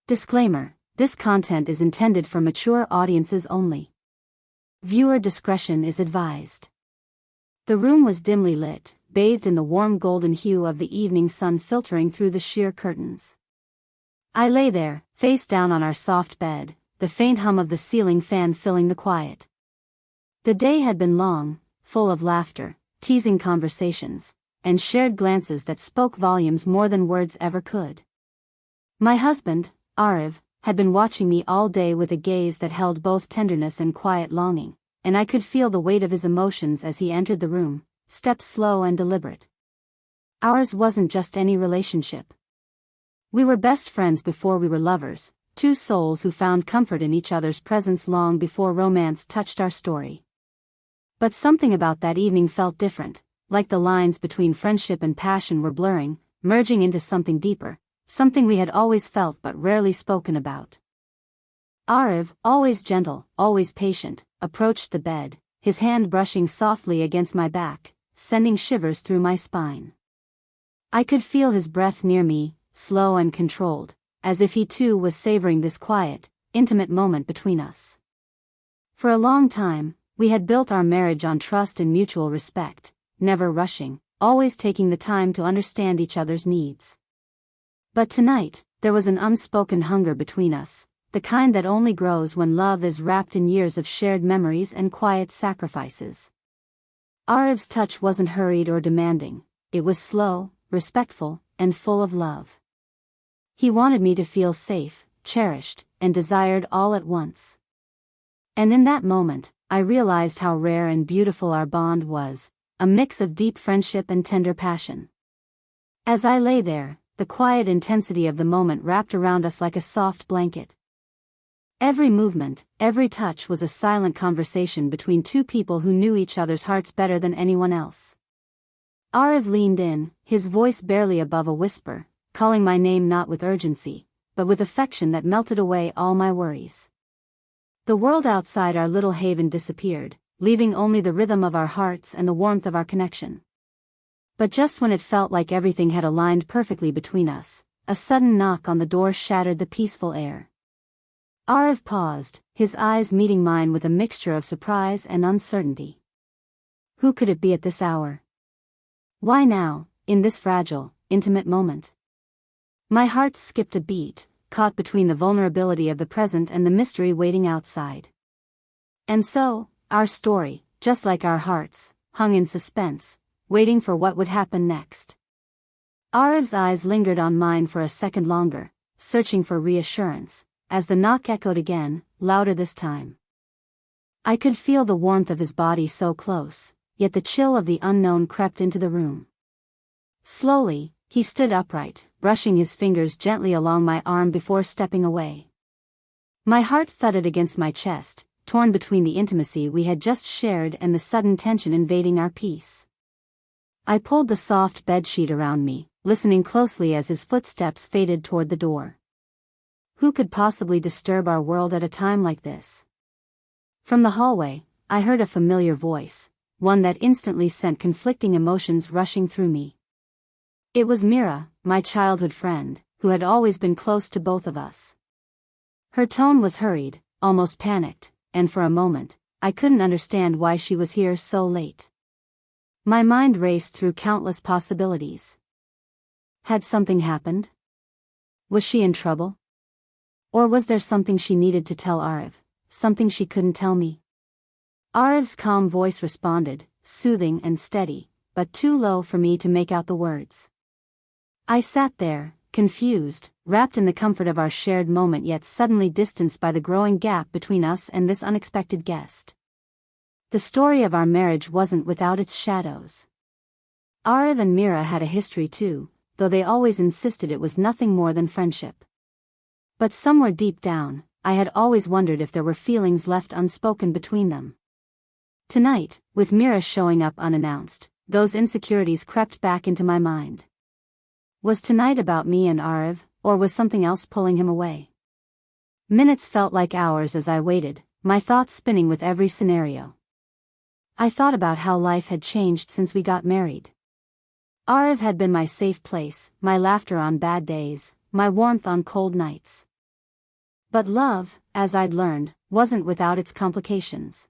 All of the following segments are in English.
Disclaimer: this content is intended for mature audiences only. Viewer discretion is advised. The room was dimly lit, bathed in the warm golden hue of the evening sun filtering through the sheer curtains. I lay there, face down on our soft bed, the faint hum of the ceiling fan filling the quiet. The day had been long, full of laughter, teasing conversations, and shared glances that spoke volumes more than words ever could. My husband, Arif, had been watching me all day with a gaze that held both tenderness and quiet longing, and I could feel the weight of his emotions as he entered the room, steps slow and deliberate. Ours wasn't just any relationship. We were best friends before we were lovers, two souls who found comfort in each other's presence long before romance touched our story. But something about that evening felt different, like the lines between friendship and passion were blurring, merging into something deeper. Something we had always felt but rarely spoken about. Arif, always gentle, always patient, approached the bed, his hand brushing softly against my back, sending shivers through my spine. I could feel his breath near me, slow and controlled, as if he too was savoring this quiet, intimate moment between us. For a long time, we had built our marriage on trust and mutual respect, never rushing, always taking the time to understand each other's needs. But tonight, there was an unspoken hunger between us, the kind that only grows when love is wrapped in years of shared memories and quiet sacrifices. Arif's touch wasn't hurried or demanding, it was slow, respectful, and full of love. He wanted me to feel safe, cherished, and desired all at once. And in that moment, I realized how rare and beautiful our bond was, a mix of deep friendship and tender passion. As I lay there, the quiet intensity of the moment wrapped around us like a soft blanket. Every movement, every touch was a silent conversation between two people who knew each other's hearts better than anyone else. Arif leaned in, his voice barely above a whisper, calling my name not with urgency, but with affection that melted away all my worries. The world outside our little haven disappeared, leaving only the rhythm of our hearts and the warmth of our connection. But just when it felt like everything had aligned perfectly between us, a sudden knock on the door shattered the peaceful air. Arif paused, his eyes meeting mine with a mixture of surprise and uncertainty. Who could it be at this hour? Why now, in this fragile, intimate moment? My heart skipped a beat, caught between the vulnerability of the present and the mystery waiting outside. And so, our story, just like our hearts, hung in suspense, waiting for what would happen next. Arif's eyes lingered on mine for a second longer, searching for reassurance, as the knock echoed again, louder this time. I could feel the warmth of his body so close, yet the chill of the unknown crept into the room. Slowly, he stood upright, brushing his fingers gently along my arm before stepping away. My heart thudded against my chest, torn between the intimacy we had just shared and the sudden tension invading our peace. I pulled the soft bedsheet around me, listening closely as his footsteps faded toward the door. Who could possibly disturb our world at a time like this? From the hallway, I heard a familiar voice, one that instantly sent conflicting emotions rushing through me. It was Mira, my childhood friend, who had always been close to both of us. Her tone was hurried, almost panicked, and for a moment, I couldn't understand why she was here so late. My mind raced through countless possibilities. Had something happened? Was she in trouble? Or was there something she needed to tell Arif, something she couldn't tell me? Arif's calm voice responded, soothing and steady, but too low for me to make out the words. I sat there, confused, wrapped in the comfort of our shared moment yet suddenly distanced by the growing gap between us and this unexpected guest. The story of our marriage wasn't without its shadows. Arif and Mira had a history too, though they always insisted it was nothing more than friendship. But somewhere deep down, I had always wondered if there were feelings left unspoken between them. Tonight, with Mira showing up unannounced, those insecurities crept back into my mind. Was tonight about me and Arif, or was something else pulling him away? Minutes felt like hours as I waited, my thoughts spinning with every scenario. I thought about how life had changed since we got married. Arif had been my safe place, my laughter on bad days, my warmth on cold nights. But love, as I'd learned, wasn't without its complications.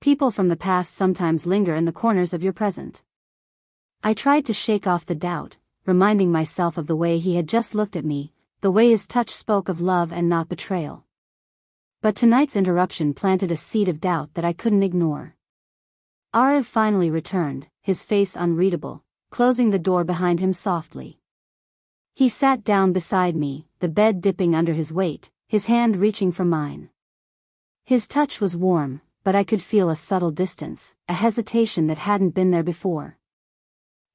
People from the past sometimes linger in the corners of your present. I tried to shake off the doubt, reminding myself of the way he had just looked at me, the way his touch spoke of love and not betrayal. But tonight's interruption planted a seed of doubt that I couldn't ignore. Arav finally returned, his face unreadable, closing the door behind him softly. He sat down beside me, the bed dipping under his weight, his hand reaching for mine. His touch was warm, but I could feel a subtle distance, a hesitation that hadn't been there before.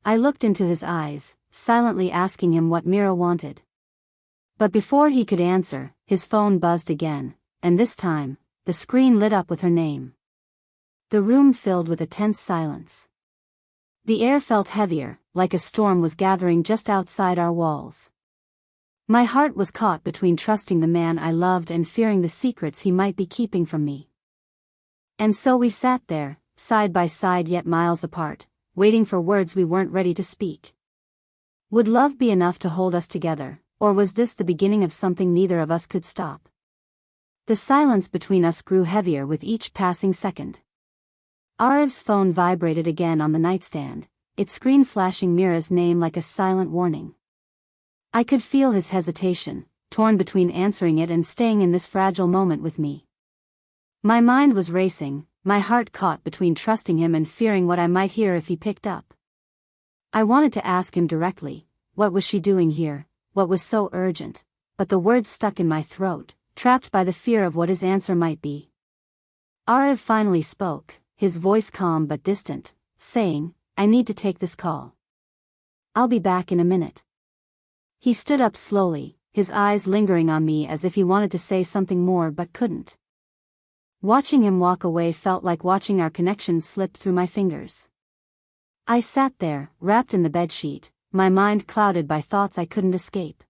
I looked into his eyes, silently asking him what Mira wanted. But before he could answer, his phone buzzed again, and this time, the screen lit up with her name. The room filled with a tense silence. The air felt heavier, like a storm was gathering just outside our walls. My heart was caught between trusting the man I loved and fearing the secrets he might be keeping from me. And so we sat there, side by side yet miles apart, waiting for words we weren't ready to speak. Would love be enough to hold us together, or was this the beginning of something neither of us could stop? The silence between us grew heavier with each passing second. Arav's phone vibrated again on the nightstand, its screen flashing Mira's name like a silent warning. I could feel his hesitation, torn between answering it and staying in this fragile moment with me. My mind was racing, my heart caught between trusting him and fearing what I might hear if he picked up. I wanted to ask him directly, what was she doing here, what was so urgent, but the words stuck in my throat, trapped by the fear of what his answer might be. Arav finally spoke, his voice calm but distant, saying, "I need to take this call. I'll be back in a minute." He stood up slowly, his eyes lingering on me as if he wanted to say something more but couldn't. Watching him walk away felt like watching our connection slip through my fingers. I sat there, wrapped in the bedsheet, my mind clouded by thoughts I couldn't escape.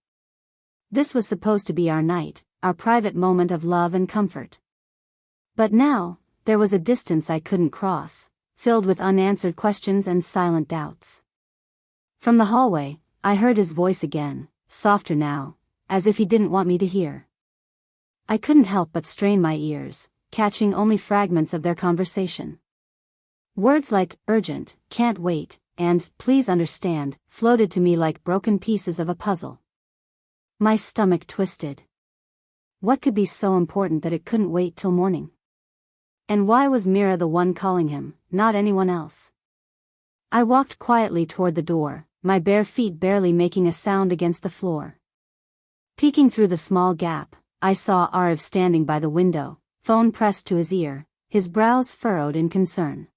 This was supposed to be our night, our private moment of love and comfort. But now, there was a distance I couldn't cross, filled with unanswered questions and silent doubts. From the hallway, I heard his voice again, softer now, as if he didn't want me to hear. I couldn't help but strain my ears, catching only fragments of their conversation. Words like, urgent, can't wait, and, please understand, floated to me like broken pieces of a puzzle. My stomach twisted. What could be so important that it couldn't wait till morning? And why was Mira the one calling him, not anyone else? I walked quietly toward the door, my bare feet barely making a sound against the floor. Peeking through the small gap, I saw Arav standing by the window, phone pressed to his ear, his brows furrowed in concern.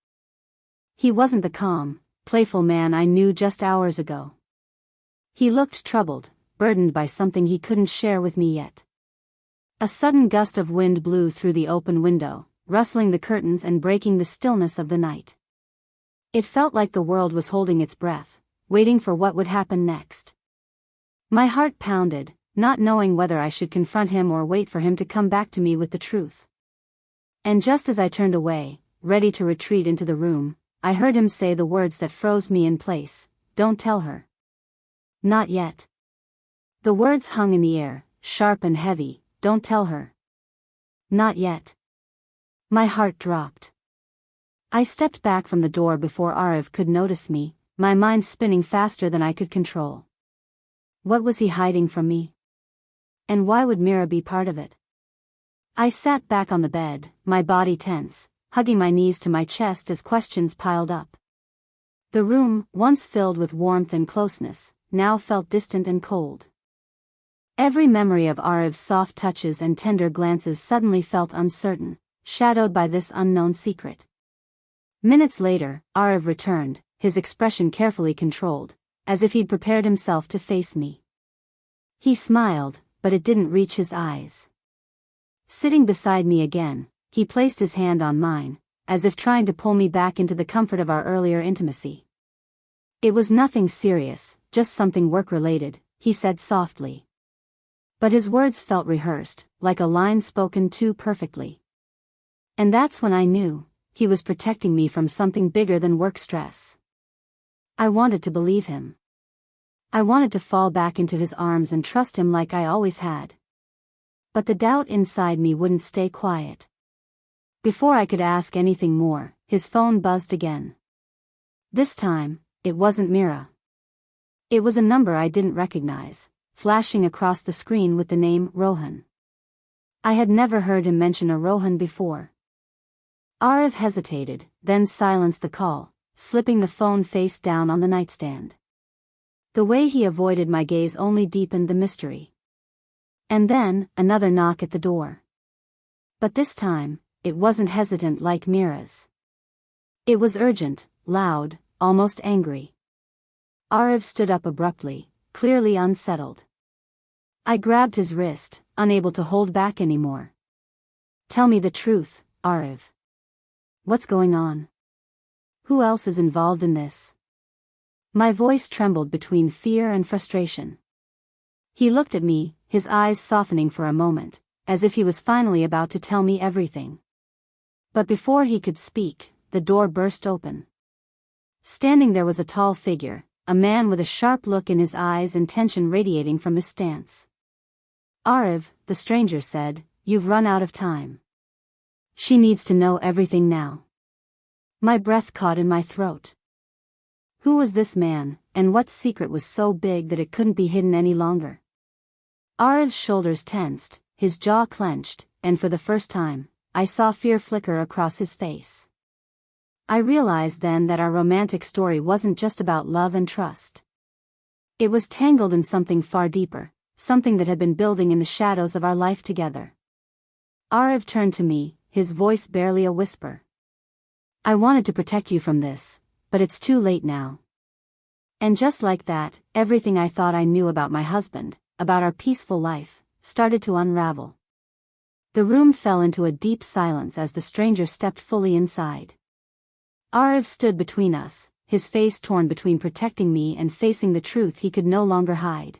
He wasn't the calm, playful man I knew just hours ago. He looked troubled, burdened by something he couldn't share with me yet. A sudden gust of wind blew through the open window, rustling the curtains and breaking the stillness of the night. It felt like the world was holding its breath, waiting for what would happen next. My heart pounded, not knowing whether I should confront him or wait for him to come back to me with the truth. And just as I turned away, ready to retreat into the room, I heard him say the words that froze me in place, "Don't tell her." Not yet. The words hung in the air, sharp and heavy, "Don't tell her." Not yet. My heart dropped. I stepped back from the door before Arav could notice me, my mind spinning faster than I could control. What was he hiding from me? And why would Mira be part of it? I sat back on the bed, my body tense, hugging my knees to my chest as questions piled up. The room, once filled with warmth and closeness, now felt distant and cold. Every memory of Arav's soft touches and tender glances suddenly felt uncertain, shadowed by this unknown secret. Minutes later, Arav returned, his expression carefully controlled, as if he'd prepared himself to face me. He smiled, but it didn't reach his eyes. Sitting beside me again, he placed his hand on mine, as if trying to pull me back into the comfort of our earlier intimacy. "It was nothing serious, just something work-related," he said softly. But his words felt rehearsed, like a line spoken too perfectly. And that's when I knew, he was protecting me from something bigger than work stress. I wanted to believe him. I wanted to fall back into his arms and trust him like I always had. But the doubt inside me wouldn't stay quiet. Before I could ask anything more, his phone buzzed again. This time, it wasn't Mira. It was a number I didn't recognize, flashing across the screen with the name Rohan. I had never heard him mention a Rohan before. Arav hesitated, then silenced the call, slipping the phone face down on the nightstand. The way he avoided my gaze only deepened the mystery. And then, another knock at the door. But this time, it wasn't hesitant like Mira's. It was urgent, loud, almost angry. Arav stood up abruptly, clearly unsettled. I grabbed his wrist, unable to hold back anymore. Tell me the truth, Arav. What's going on? Who else is involved in this? My voice trembled between fear and frustration. He looked at me, his eyes softening for a moment, as if he was finally about to tell me everything. But before he could speak, the door burst open. Standing there was a tall figure, a man with a sharp look in his eyes and tension radiating from his stance. Arav, the stranger said, you've run out of time. She needs to know everything now. My breath caught in my throat. Who was this man, and what secret was so big that it couldn't be hidden any longer? Arav's shoulders tensed, his jaw clenched, and for the first time, I saw fear flicker across his face. I realized then that our romantic story wasn't just about love and trust. It was tangled in something far deeper, something that had been building in the shadows of our life together. Arav turned to me, his voice barely a whisper. I wanted to protect you from this, but it's too late now. And just like that, everything I thought I knew about my husband, about our peaceful life, started to unravel. The room fell into a deep silence as the stranger stepped fully inside. Arav stood between us, his face torn between protecting me and facing the truth he could no longer hide.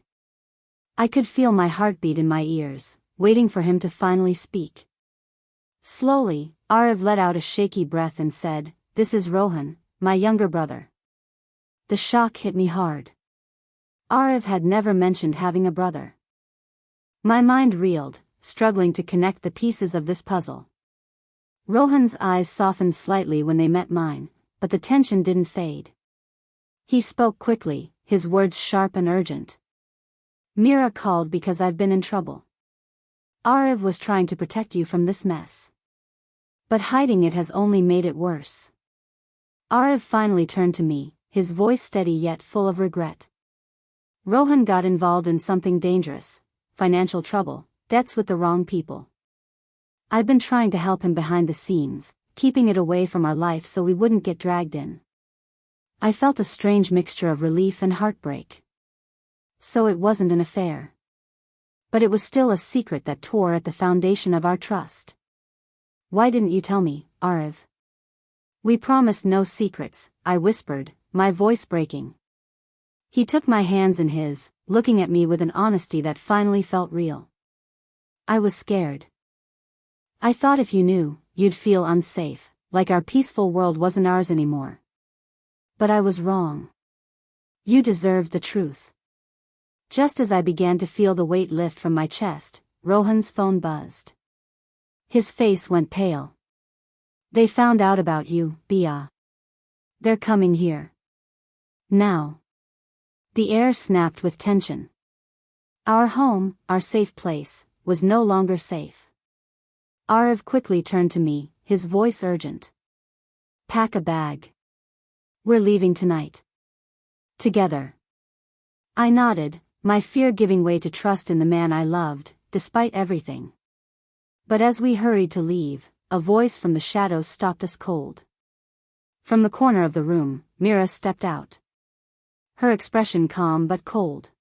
I could feel my heartbeat in my ears, waiting for him to finally speak. Slowly, Arav let out a shaky breath and said, "This is Rohan, my younger brother." The shock hit me hard. Arav had never mentioned having a brother. My mind reeled, struggling to connect the pieces of this puzzle. Rohan's eyes softened slightly when they met mine, but the tension didn't fade. He spoke quickly, his words sharp and urgent. Mira called because I've been in trouble. Arav was trying to protect you from this mess. But hiding it has only made it worse. Arav finally turned to me, his voice steady yet full of regret. Rohan got involved in something dangerous, financial trouble, debts with the wrong people. I've been trying to help him behind the scenes, keeping it away from our life so we wouldn't get dragged in. I felt a strange mixture of relief and heartbreak. So it wasn't an affair. But it was still a secret that tore at the foundation of our trust. Why didn't you tell me, Arav? We promised no secrets, I whispered, my voice breaking. He took my hands in his, looking at me with an honesty that finally felt real. I was scared. I thought if you knew, you'd feel unsafe, like our peaceful world wasn't ours anymore. But I was wrong. You deserved the truth. Just as I began to feel the weight lift from my chest, Rohan's phone buzzed. His face went pale. They found out about you, Bia. They're coming here. Now. The air snapped with tension. Our home, our safe place, was no longer safe. Arav quickly turned to me, his voice urgent. Pack a bag. We're leaving tonight. Together. I nodded, my fear giving way to trust in the man I loved, despite everything. But as we hurried to leave, a voice from the shadows stopped us cold. From the corner of the room, Mira stepped out. Her expression calm but cold.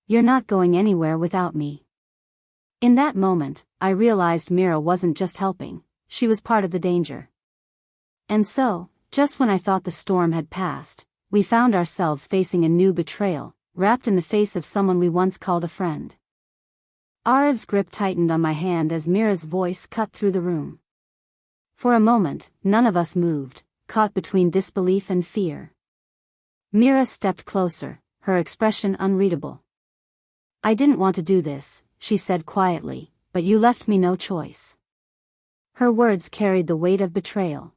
You're not going anywhere without me. In that moment, I realized Mira wasn't just helping, she was part of the danger. And so, just when I thought the storm had passed, we found ourselves facing a new betrayal, wrapped in the face of someone we once called a friend. Arav's grip tightened on my hand as Mira's voice cut through the room. For a moment, none of us moved, caught between disbelief and fear. Mira stepped closer, her expression unreadable. I didn't want to do this, she said quietly, but you left me no choice." Her words carried the weight of betrayal.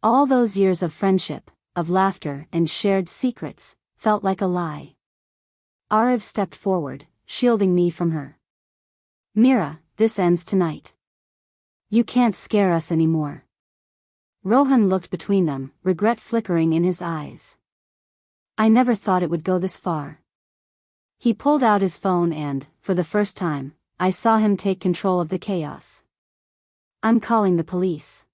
All those years of friendship, of laughter and shared secrets, felt like a lie. Arav stepped forward, shielding me from her. "Mira, this ends tonight. You can't scare us anymore." Rohan looked between them, regret flickering in his eyes. "I never thought it would go this far." He pulled out his phone and, for the first time, I saw him take control of the chaos. "I'm calling the police.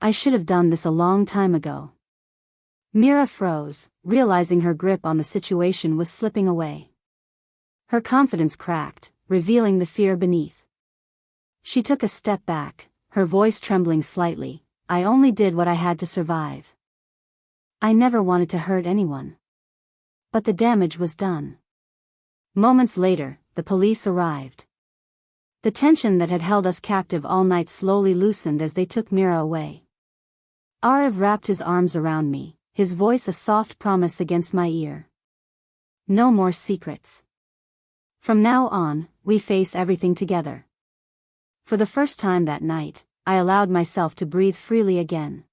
I should have done this a long time ago." Mira froze, realizing her grip on the situation was slipping away. Her confidence cracked, revealing the fear beneath. She took a step back, her voice trembling slightly. "I only did what I had to survive. I never wanted to hurt anyone. But the damage was done." Moments later, the police arrived. The tension that had held us captive all night slowly loosened as they took Mira away. Arav wrapped his arms around me, his voice a soft promise against my ear. "No more secrets. From now on, we face everything together." For the first time that night, I allowed myself to breathe freely again.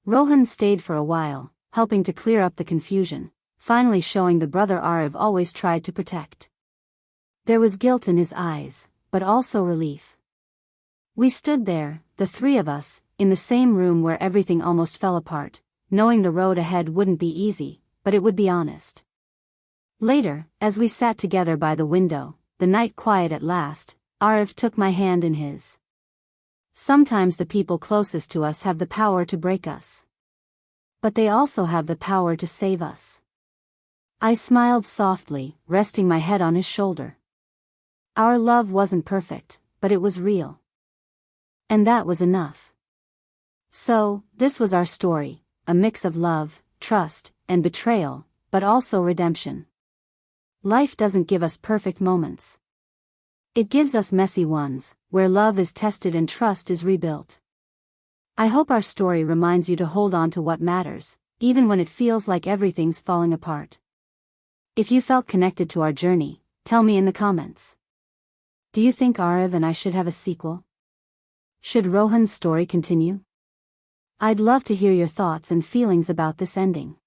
Rohan stayed for a while, helping to clear up the confusion, finally showing the brother Arav always tried to protect. There was guilt in his eyes, but also relief. We stood there, the three of us, in the same room where everything almost fell apart, knowing the road ahead wouldn't be easy, but it would be honest. Later, as we sat together by the window, the night quiet at last, Arav took my hand in his. Sometimes the people closest to us have the power to break us. But they also have the power to save us. I smiled softly, resting my head on his shoulder. Our love wasn't perfect, but it was real. And that was enough. So, this was our story, a mix of love, trust, and betrayal, but also redemption. Life doesn't give us perfect moments. It gives us messy ones, where love is tested and trust is rebuilt. I hope our story reminds you to hold on to what matters, even when it feels like everything's falling apart. If you felt connected to our journey, tell me in the comments. Do you think Arav and I should have a sequel? Should Rohan's story continue? I'd love to hear your thoughts and feelings about this ending.